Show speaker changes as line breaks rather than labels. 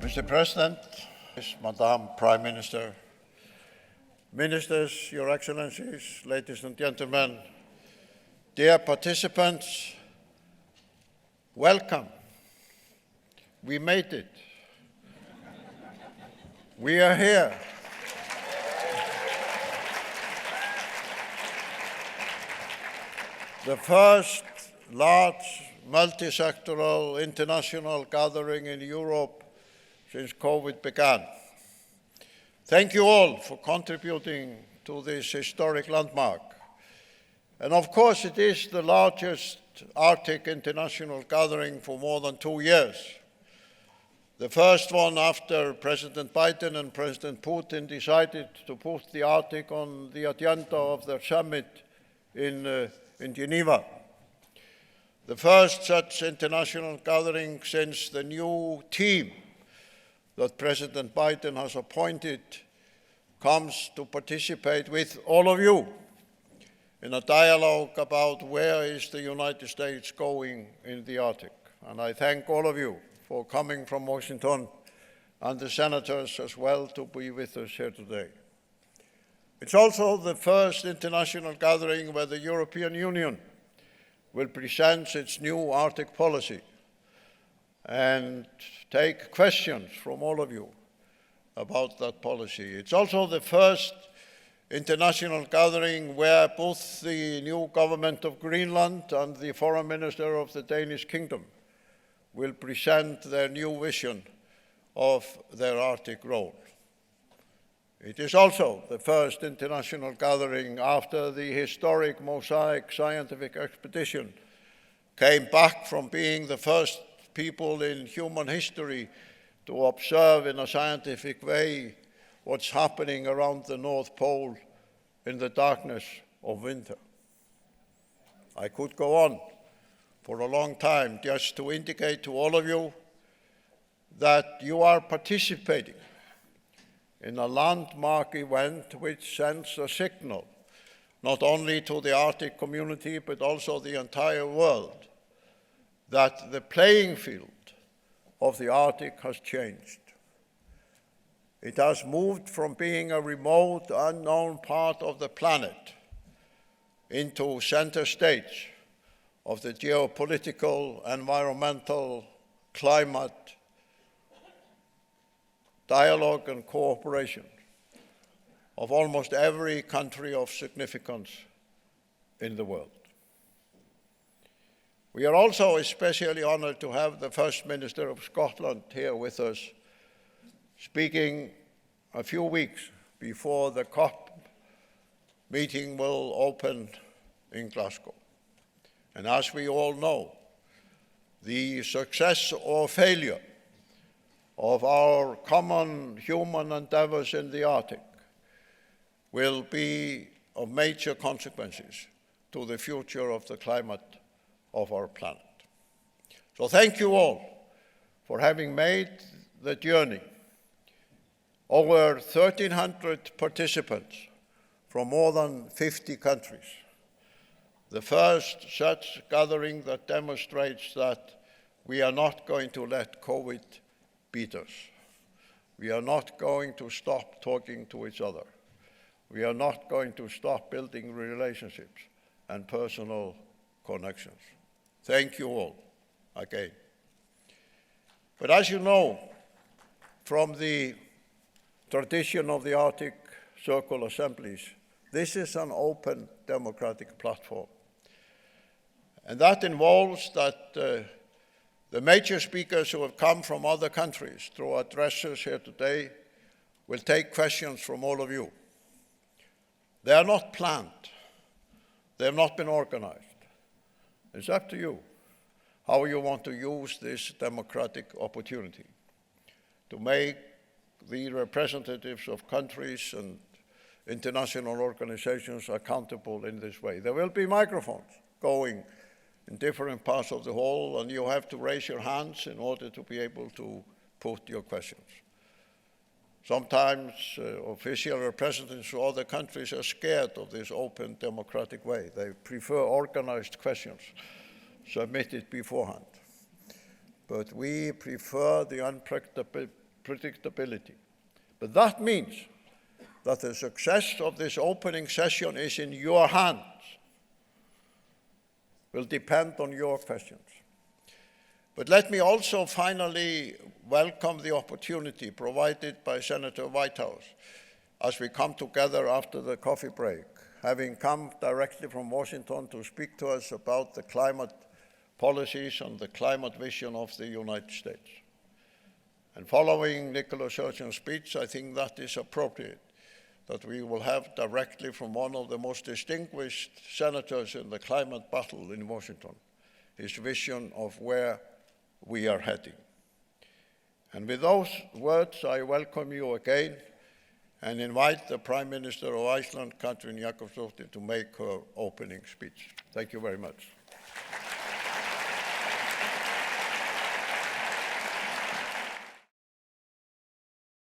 Mr. President, Madam Prime Minister, Ministers, Your Excellencies, ladies and gentlemen, dear participants, welcome. We made it. We are here. The first large multi-sectoral international gathering in Europe since COVID began. Thank you all for contributing to this historic landmark. And of course, it is the largest Arctic international gathering for more than 2 years. The first one after President Biden and President Putin decided to put the Arctic on the agenda of their summit in Geneva. The first such international gathering since the new team that President Biden has appointed comes to participate with all of you in a dialogue about where is the United States going in the Arctic. And I thank all of you for coming from Washington and the senators as well to be with us here today. It's also the first international gathering where the European Union will present its new Arctic policy and take questions from all of you about that policy. It's also the first international gathering where both the new government of Greenland and the foreign minister of the Danish kingdom will present their new vision of their Arctic role. It is also the first international gathering after the historic Mosaic scientific expedition came back from being the first people in human history to observe in a scientific way what's happening around the North Pole in the darkness of winter. I could go on for a long time just to indicate to all of you that you are participating in a landmark event which sends a signal not only to the Arctic community but also the entire world that the playing field of the Arctic has changed. It has moved from being a remote, unknown part of the planet into center stage of the geopolitical, environmental, climate, dialogue and cooperation of almost every country of significance in the world. We are also especially honored to have the First Minister of Scotland here with us, speaking a few weeks before the COP meeting will open in Glasgow. And as we all know, the success or failure of our common human endeavors in the Arctic will be of major consequences to the future of the climate of our planet. So thank you all for having made the journey. Over 1,300 participants from more than 50 countries. The first such gathering that demonstrates that we are not going to let COVID beat us. We are not going to stop talking to each other. We are not going to stop building relationships and personal connections. Thank you all again. But as you know, from the tradition of the Arctic Circle assemblies, this is an open democratic platform. And that involves that the major speakers who have come from other countries through addresses here today will take questions from all of you. They are not planned. They have not been organized. It's up to you how you want to use this democratic opportunity to make the representatives of countries and international organizations accountable in this way. There will be microphones going in different parts of the hall, and you have to raise your hands in order to be able to put your questions. Sometimes official representatives from other countries are scared of this open democratic way. They prefer organized questions submitted beforehand. But we prefer the predictability. But that means that the success of this opening session is in your hands, will depend on your questions. But let me also finally welcome the opportunity provided by Senator Whitehouse as we come together after the coffee break, having come directly from Washington to speak to us about the climate policies and the climate vision of the United States. And following Nicholas Sturgeon's speech, I think that is appropriate, that we will have directly from one of the most distinguished senators in the climate battle in Washington, his vision of where we are heading. And with those words, I welcome you again and invite the Prime Minister of Iceland, Katrín Jakobsdóttir, to make her opening speech. Thank you very much.